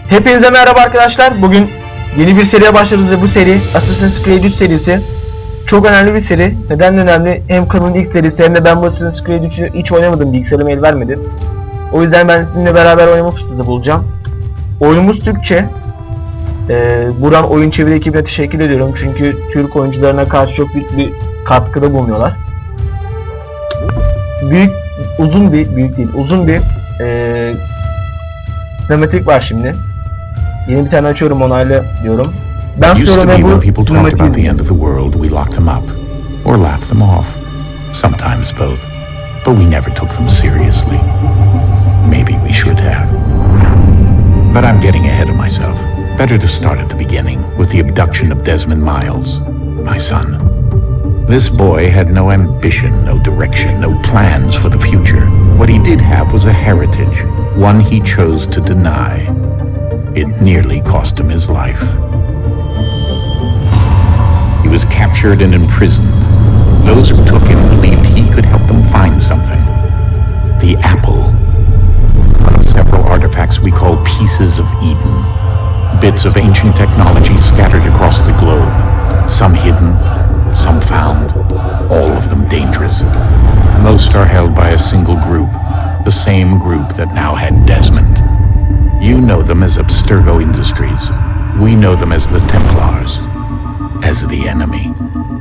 Hepinize merhaba arkadaşlar. Bugün yeni bir seriye başlıyoruz ve bu seri Assassin's Creed 3 serisi. Çok önemli bir seri. Neden önemli? Hem kanalın ilk serisi hem de ben bu Assassin's Creed 3'ü hiç oynamadım. Bilgisayarıma el vermedi. O yüzden ben sizinle beraber oynama fırsatı bulacağım. Oyunumuz Türkçe. Buradan oyun çeviri ekibine teşekkür ediyorum. Çünkü Türk oyuncularına karşı çok büyük bir katkıda bulunuyorlar. Uzun bir sinematik var şimdi. Yeni bir tane açıyorum, onayla diyorum. Ben It used to be when people talked about the end of the world, we locked them up or laughed them off. Sometimes both. But we never took them seriously. Maybe we should have. But I'm getting ahead of myself. Better to start at the beginning with the abduction of Desmond Miles, my son. This boy had no ambition, no direction, no plans for the future. What he did have was a heritage, one he chose to deny. It nearly cost him his life. He was captured and imprisoned. Those who took him believed he could help them find something. The apple. One of several artifacts we call pieces of Eden. Bits of ancient technology scattered across the globe. Some hidden, some found, all of them dangerous. Most are held by a single group, the same group that now had Desmond. You know them as Abstergo Industries. We know them as the Templars, as the enemy.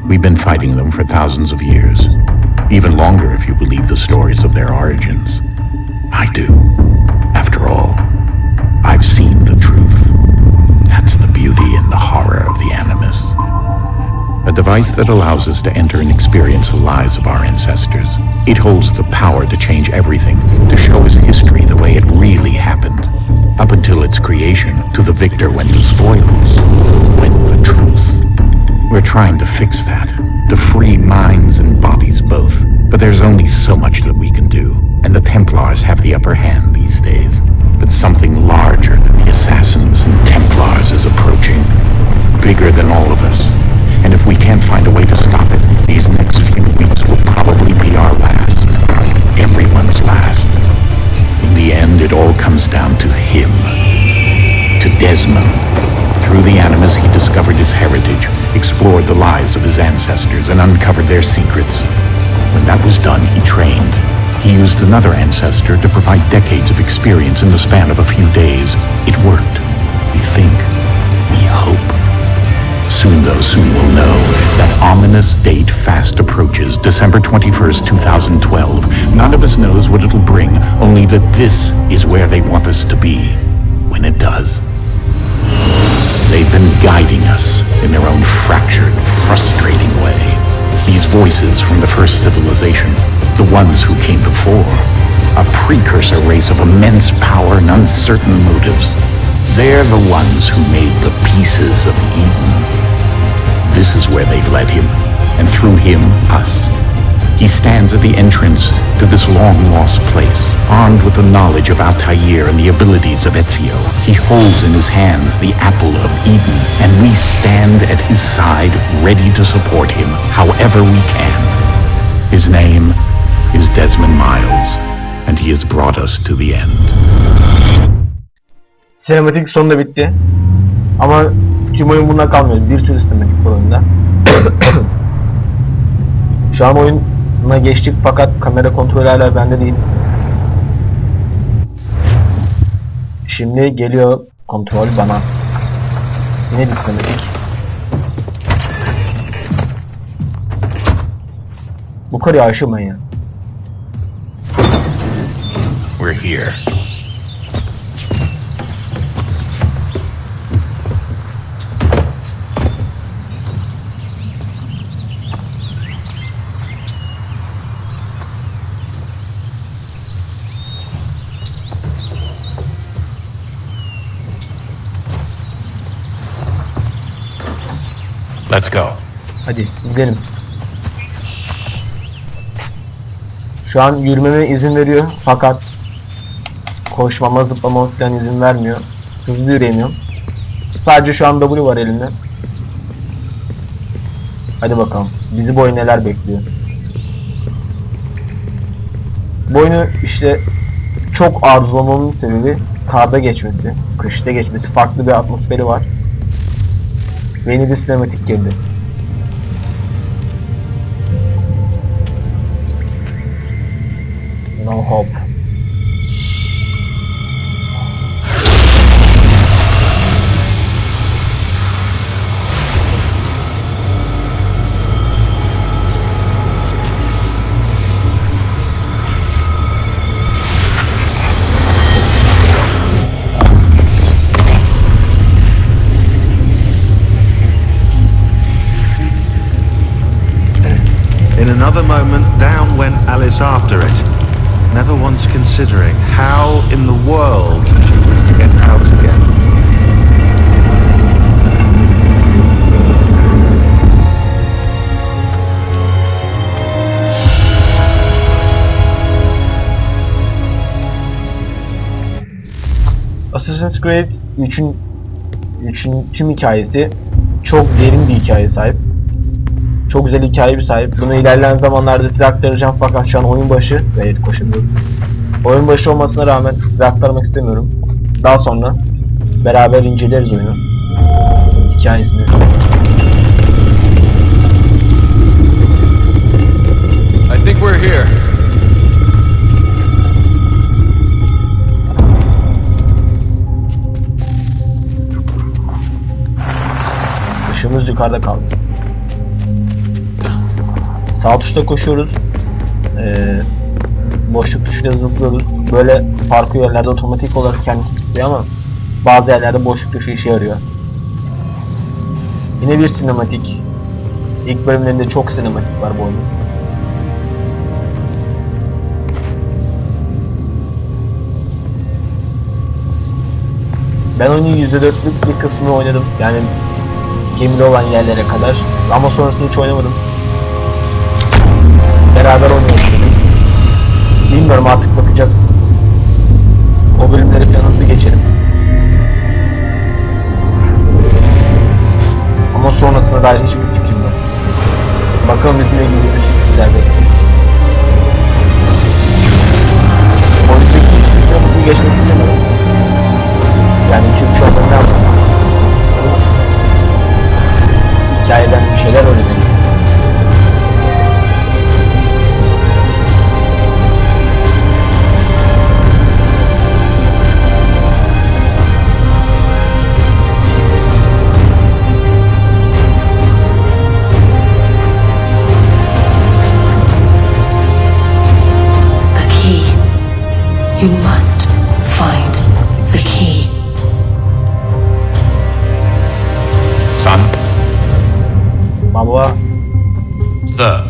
We've been fighting them for thousands of years, even longer if you believe the stories of their origins. I do. After all, I've seen the truth. That's the beauty and the horror of the Animus. A device that allows us to enter and experience the lives of our ancestors. It holds the power to change everything, to show us history the way it really happened. Up until its creation, to the victor went the spoils, went the truth. We're trying to fix that, to free minds and bodies both. But there's only so much that we can do, and the Templars have the upper hand these days. But something larger than the Assassins and Templars is approaching, bigger than all of us. And if we can't find a way to stop it, these next few weeks will probably be our last. Everyone's last. In the end, it all comes down to him. To Desmond. Through the Animus, he discovered his heritage, explored the lives of his ancestors, and uncovered their secrets. When that was done, he trained. He used another ancestor to provide decades of experience in the span of a few days. It worked. We think. We hope. Soon, though, soon we'll know. That ominous date fast approaches, December 21st, 2012. None of us knows what it'll bring, only that this is where they want us to be, when it does. They've been guiding us in their own fractured, frustrating way. These voices from the first civilization, the ones who came before, a precursor race of immense power and uncertain motives. They're the ones who made the pieces of Eden. This is where they've led him, and through him, us. He stands at the entrance to this long-lost place, armed with the knowledge of Altair and the abilities of Ezio. He holds in his hands the apple of Eden, and we stand at his side, ready to support him however we can. His name is Desmond Miles, and he has brought us to the end. Sinematik sonunda bitti. Ama tüm oyun buna kalmıyor. Bir sürü sinematik var oyunda. Şu an oyuna geçtik fakat kamera kontrollerler bende değil. Şimdi geliyor kontrol bana. Yine bir sinematik. Bu karıyı aşamayın ya. We're here. Let's go. Hadi gidelim. Şu an yürümeme izin veriyor fakat koşmama, zıplamama falan izin vermiyor. Hızlı yürüyemiyorum. Sadece şu an W var elimde. Hadi bakalım. Bizi bu oyun neler bekliyor. Bu oyunu işte çok arzulamamın sebebi karda geçmesi, kışta geçmesi, farklı bir atmosferi var. Ve yeni bir sinematik girdi. No Hope. In another moment, down went Alice after it, never once considering how in the world she was to get out again. Assassin's Creed 3'ün tüm hikayesi çok derin bir hikaye sahip. Çok güzel hikaye bir sahip. Bunu ilerleyen zamanlarda size aktaracağım fakat şu an oyun başı ve koşamıyorum. Oyun başı olmasına rağmen size aktarmak istemiyorum. Daha sonra beraber inceleriz oyunu. Hikayesini. I think we're here. Işığımız yukarıda kaldı. Sağ tuşla koşuyoruz. Boşluk tuşuyla zıplıyoruz. Böyle farklı yerlerde otomatik olarak kendisi tutuyor ama bazı yerlerde boşluk tuşu işe yarıyor. Yine bir sinematik. İlk bölümlerinde çok sinematik var bu oyunun. Ben oyunun %4'lük bir kısmını oynadım. Yani gemide olan yerlere kadar. Ama sonrasında hiç oynamadım. Beraber oynuyoruz dedim. Bilmiyorum, artık bakacağız. O bölümleri falan hızlı geçelim. Ama sonrasına dair hiçbir fikrim yok. Bakalım bizimle ilgili şeylerde. Oyundaki hiçbir şey hızlı geçmek istemiyorum. Yani çünkü şu anda ne yapalım? Hikayeden bir şeyler öğrenelim. You must find the key. Son, Baba, Sir.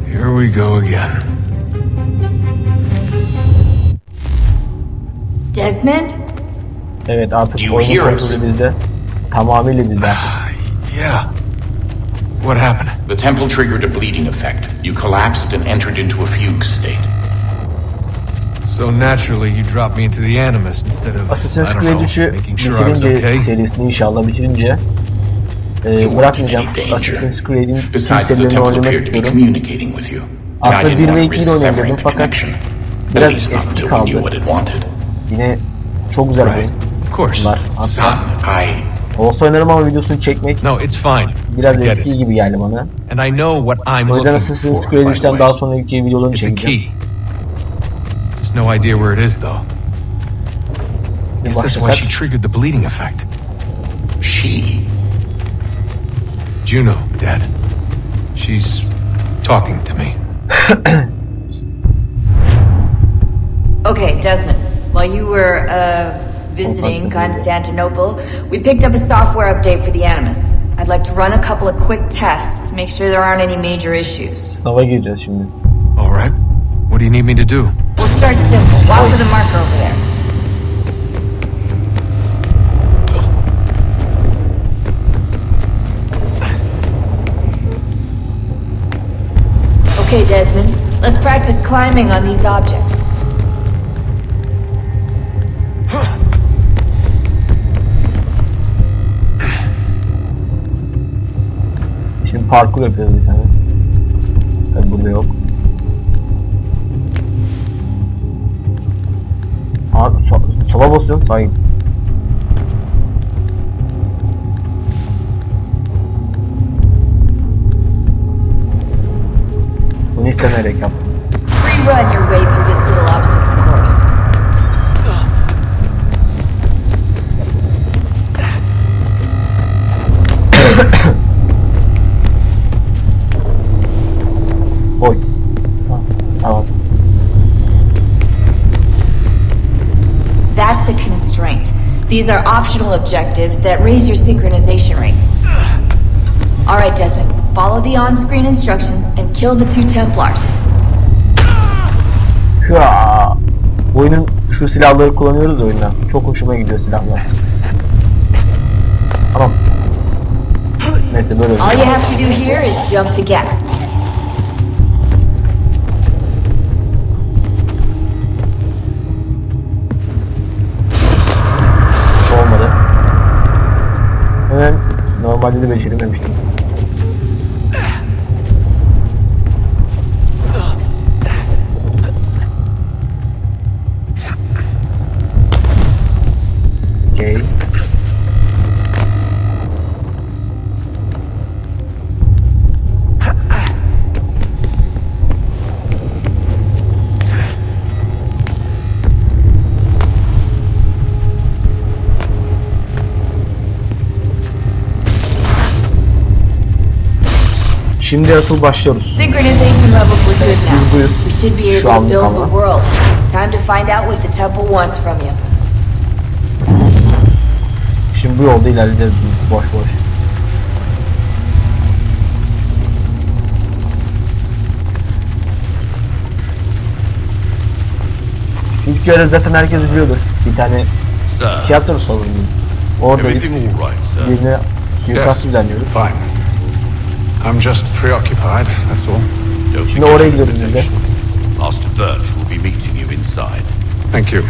Here we go again. Desmond? evet artık Do you oyunun hear us? kontrolü bizde. Tamamıyla bizde. Yeah. What happened? the temple triggered a bleeding effect. You collapsed and entered into a fugue state. So naturally, you dropped me into the animus instead of, I Assassin's don't Creed know, 3'ü making sure I was bitirince okay. serisini inşallah bitirince bırakmayacağım. Assassin's Creed'in tüm Besides, the serilerini temple oynamak appeared to be istiyorum. communicating with you. And I Aslında didn't 1 want ve to 2'yi risk de severing oynayacaktım the fakat connection. At biraz least not eski until we knew kaldı. what it wanted. Yine çok güzel bir Right. oyun Of course. var. Son, Hatta I... olsa oynarım ama videosunu çekmek No, it's fine. biraz I get eski it. gibi geldi bana. And I know what I'm O yüzden looking Assassin's for, Creed by the 3'ten way. daha sonraki videolarını It's a çekeceğim. key. Just no idea where it is, though. Guess that's why she triggered the bleeding effect. She... Juno, Dad. She's talking to me. Okay, Desmond. While you were visiting Constantinople, we picked up a software update for the Animus. I'd like to run a couple of quick tests, make sure there aren't any major issues. Sınava gireceğiz şimdi. All right. What do you need me to do? We'll start simple. Walk to the marker over there. Okay, Desmond. Let's practice climbing on these objects. Şimdi parkur yapıyoruz bir tane. Tabii burada yok. Sola basıyorum. Hayır. Bunu istemeyerek yaptım. Rerun your way through this little obstacle course. Oy. Tamam. That's a constraint. These are optional objectives that raise your synchronization rate. Alright, Desmond. Follow the on-screen instructions and kill the 2 Templars. Ya. Oyunun şu silahları kullanıyoruz oyunda. Çok hoşuma gidiyor silahlar. Tamam. Neyse böyle. All you have to do here is jump the gap. Olmadı. Hemen normalde de becerememiştim. Okay. Şimdi asıl başlıyoruz. Synchronization levels look good now. Buyur. We should be Şu able to an build tamam. the world. Time to find out what the temple wants from you. Şimdi bu yolda ilerleyeceğiz boş boş. İlk yarı zaten herkes biliyordur. Bir tane tiyatro salonu. Orada Everything all right, sir? birine suikast düzenliyoruz. Fine. I'm just preoccupied, that's all. Don't Şimdi begin oraya your gidiyoruz biz de. invitation. Master Birch will be meeting you inside. Thank you.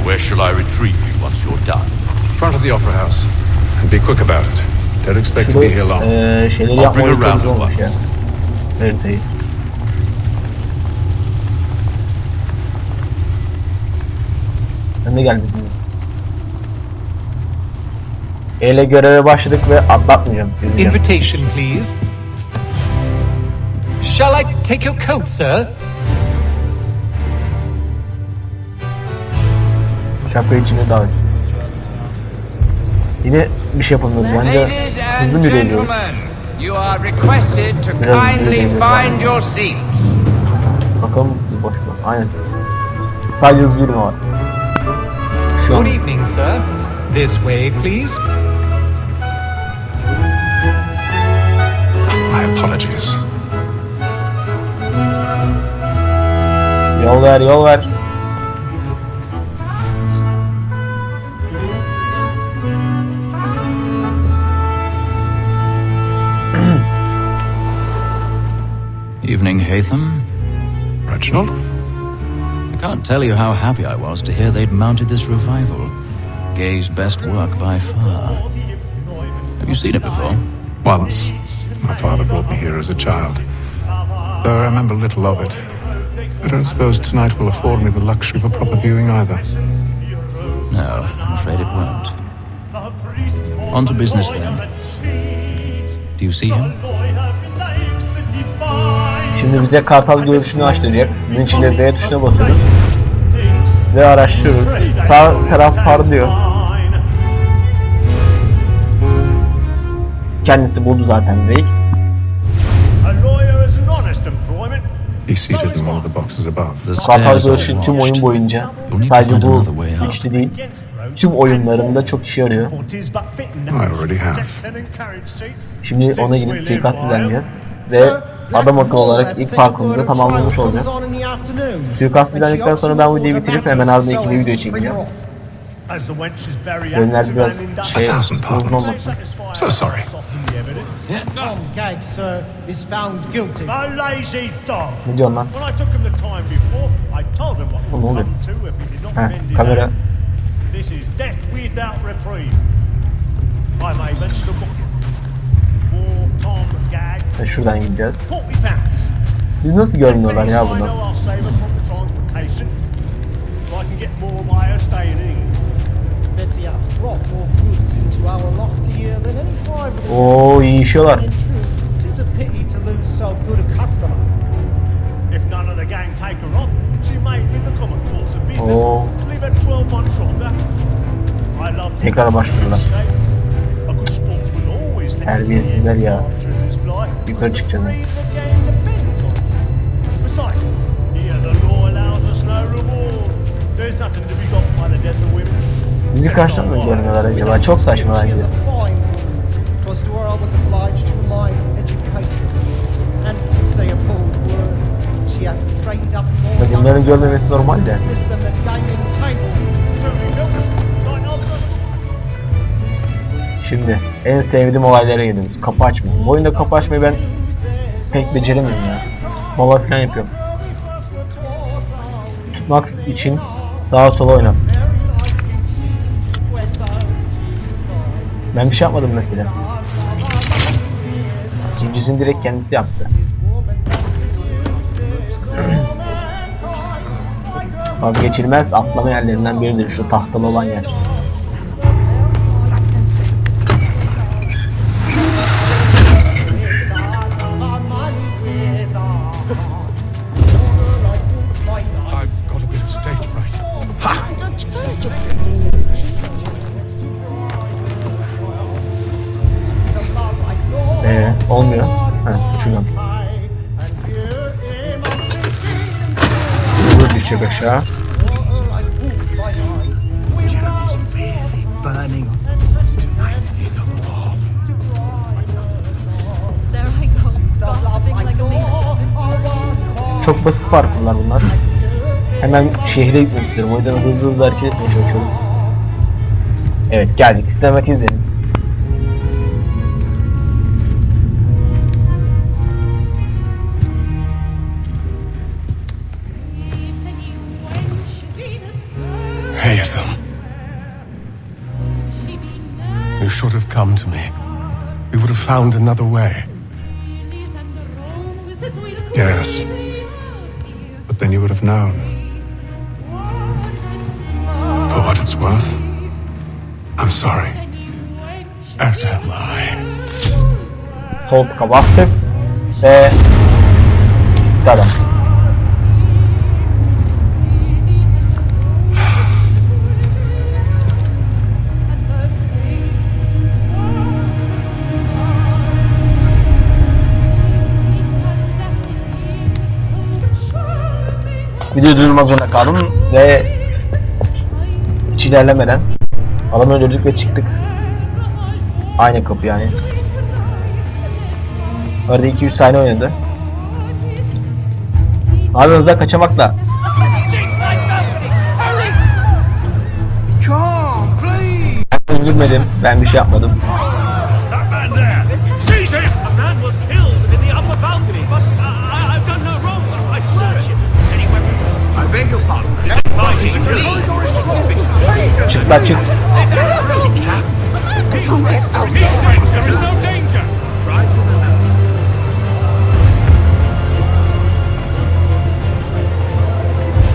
Where shall I retrieve you once you're done? Front of the opera house. And be quick about it. Don't expect to be here long. Şeyleri I'll yapmayı bring a round çok of olmuş ya. Haritayı. Ben de geldim. Ele göreve başladık ve atlatmayacağım. Üzüleceğim. Invitation, please. Shall I take your coat, sir? Şapka içine davet. Yine bir şey yapalım. Bence hızlı bir yürüyoruz. You are requested to Biraz kindly yürüyelim. find your seats. Bakalım boş ver. Aynen. Sadece hızlı yürüme var. Şu Good an. evening, sir. This way, please. My apologies. Yol ver, yol ver. Evening, Haytham. Reginald? I can't tell you how happy I was to hear they'd mounted this revival. Gay's best work by far. Have you seen it before? Once. My father brought me here as a child. Though I remember little of it. I don't suppose tonight will afford me the luxury of a proper viewing either. No, I'm afraid it won't. On to business then. Do you see him? Şimdi bize kartal görüşünü açtıracak. Bunun için de B tuşuna basıyoruz. Ve araştırıyoruz. Sağ taraf parlıyor. Kendisi buldu zaten direkt. He's seated in one of the boxes above. The Kartal stairs are görüşü tüm oyun watched. boyunca. You'll need to Sadece find bu another way out. üçlü değil. Tüm oyunlarında çok işe yarıyor. I already have. Şimdi ona gidip suikast düzenleyeceğiz. Ve adam akıllı olarak ilk parkurumuzu tamamlamış olacağız. Suikast düzenledikten sonra ben bu videoyu bitirip hemen ardından ikinci video çekeceğim. Bölümler biraz A thousand uzun pardons. olmasın. So sorry. Tom Gag, sir, is found guilty. A lazy dog. Ne diyorsun lan? When I took him the time before, I told him what Oğlum, ne would oluyor? happen to if he did not Ha, mend his kamera. act. This is death without reprieve. I'm even still looking for Tom Gag. Ve şuradan gideceğiz. 40 pounds. Biz nasıl görmüyorlar ya I bunu? know I'll save her from the transportation. If I can get more by her staying in. Çekişiyorlar. In truth, 'tis a pity to lose so good a customer. If none of the gang take her off, she may, in the common course of business, Oh. live at 12 months longer. I love Tekrar başlıyorlar. a good sportsman always lets Terbiyesizler ya. partridges fly. Yukarı çıkacağız. Breed the gang depends on. Besides, here the law allows us no reward. There's nothing to be got by the death of women. Bizi kaçtan mı görmüyorlar acaba? Çok saçma bence. She is a fine. 'Twas to her I was obliged for my education. And to say a bold word, she hath trained up more Bunların görmemesi normal de. than the gaming table. Şimdi en sevdiğim olaylara geliyoruz. Kapı açma. Bu oyunda kapı açmayı ben pek beceremiyorum ya. Mola falan yapıyorum. Tutmak için sağa sola oynat. Ben bir şey yapmadım mesela. İkincisini direkt kendisi yaptı. Vazgeçilmez atlama yerlerinden biridir şu tahtalı olan yer. I've got a bit of stage fright. Olmuyor. Ha, şuradan. Dur düşecek aşağı. Çok basit parkurlar bunlar. Hemen şehre gitmek istiyorum. O yüzden hızlı hızlı hareket etmeye çalışıyorum. Evet geldik. Sinemat izleyelim. Haytham. You should have come to me. We would have found another way. Yes. But then you would have known. For what it's worth, I'm sorry. As am I. Sol tıka bastık. Ve... Tamam. Videoyu durdurmak zorunda kaldım ve hiç ilerlemeden adamı öldürdük ve çıktık. Aynı kapı yani. Orada 2-3 saniye oynadı. Abi hızla kaçamakla. Ben öldürmedim. Ben bir şey yapmadım. That man there! Seize him! A man was killed in the upper balcony, but I've done no wrong. I searched him. Any weapon? I beg your pardon. Çık lan çık. Peace, friends, there is no danger.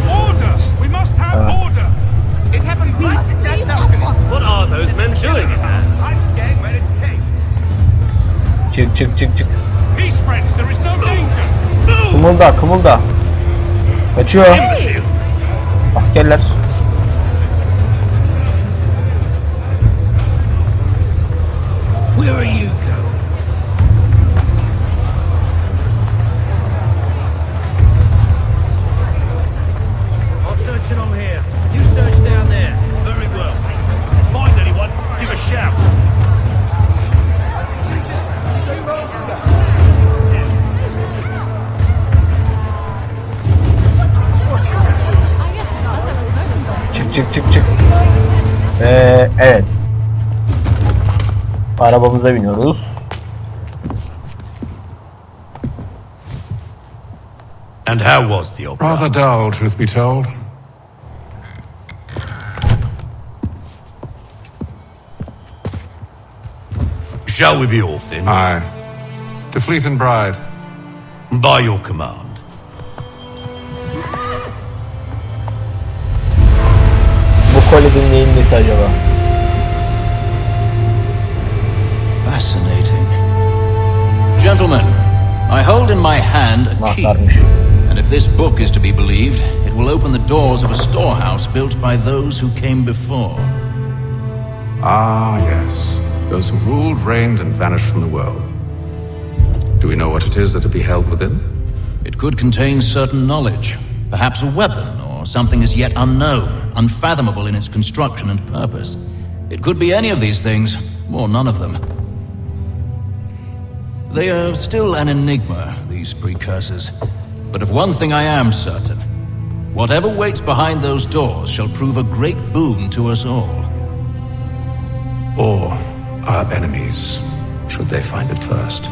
Order! We must have order! It happened right at that balcony. What are those men doing in there? I'm staying where it came. Çık çık çık çık. Peace, friends, there is no danger. Move! Kımılda kımılda. Kaçıyor. Imbecile! Askerler. Where are you going? I'm searching on here. You search down there. Very well. Find anyone, give a shout. Çık çık çık çık. Evet. Arabamıza biniyoruz. And how was the opera? Rather dull, truth be told. Shall we be off then? Aye. To Fleet and Bride. By your command. Bu kolyenin neyin nesi acaba? Fascinating. Gentlemen, I hold in my hand a key. And if this book is to be believed, it will open the doors of a storehouse built by those who came before. Ah, yes. Those who ruled, reigned, and vanished from the world. Do we know what it is that to be held within? It could contain certain knowledge, perhaps a weapon or something as yet unknown, unfathomable in its construction and purpose. It could be any of these things, or none of them. They are still an enigma, these precursors. But of one thing I am certain. Whatever waits behind those doors shall prove a great boon to us all. Or our enemies, should they find it first.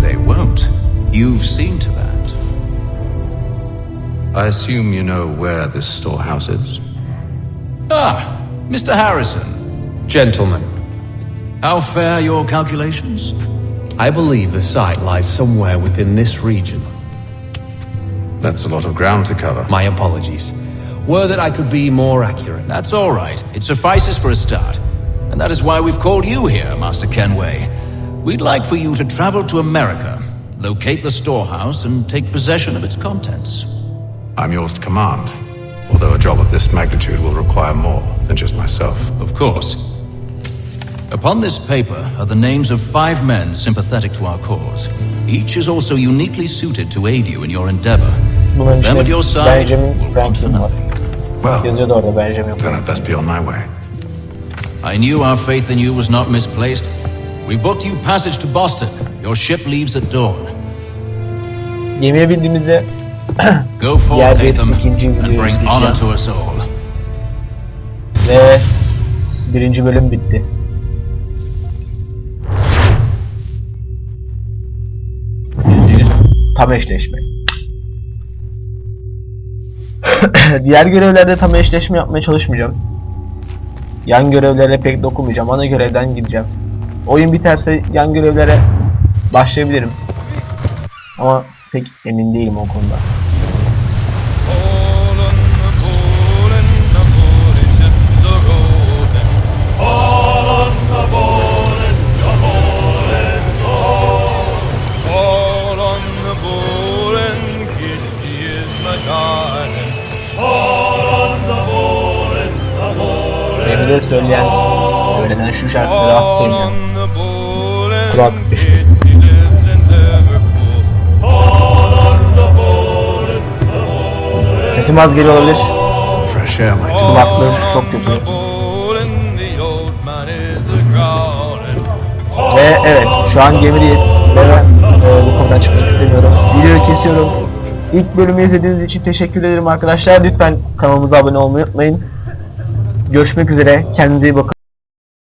They won't. You've seen to that. I assume you know where this storehouse is? Ah, Mr. Harrison. Gentlemen, How fare your calculations? I believe the site lies somewhere within this region. That's a lot of ground to cover. My apologies. Were that I could be more accurate. That's all right. It suffices for a start. And that is why we've called you here, Master Kenway. We'd like for you to travel to America, locate the storehouse, and take possession of its contents. I'm yours to command, although a job of this magnitude will require more than just myself. Of course. Upon this paper are the names of 5 men sympathetic to our cause. Each is also uniquely suited to aid you in your endeavor. Them at your side will want for nothing. Well, then I'd best be on my way. I knew our faith in you was not misplaced. We booked you passage to Boston. Your ship leaves at dawn. Gemiye bindiğimizde Go forth, Yerde Haytham, ikinci and videoyu bring honor izleyeceğim. to us all. Ve 1. bölüm bitti. Tam eşleşme. Diğer görevlerde tam eşleşme yapmaya çalışmayacağım. Yan görevlere pek dokunmayacağım. Ana görevden gideceğim. Oyun biterse yan görevlere başlayabilirim. Ama pek emin değilim o konuda. Gemileri söylenen şu şarkıları hastayım. Kulak düştü. Sesim az geliyor olabilir. Kulaklığım çok kötü. Ve evet, şu an gemideyiz. Ve ben bu konudan çıkmak istemiyorum. Videoyu kesiyorum. İlk bölümü izlediğiniz için teşekkür ederim arkadaşlar. Lütfen kanalımıza abone olmayı unutmayın. Görüşmek üzere. Kendinize iyi bakın.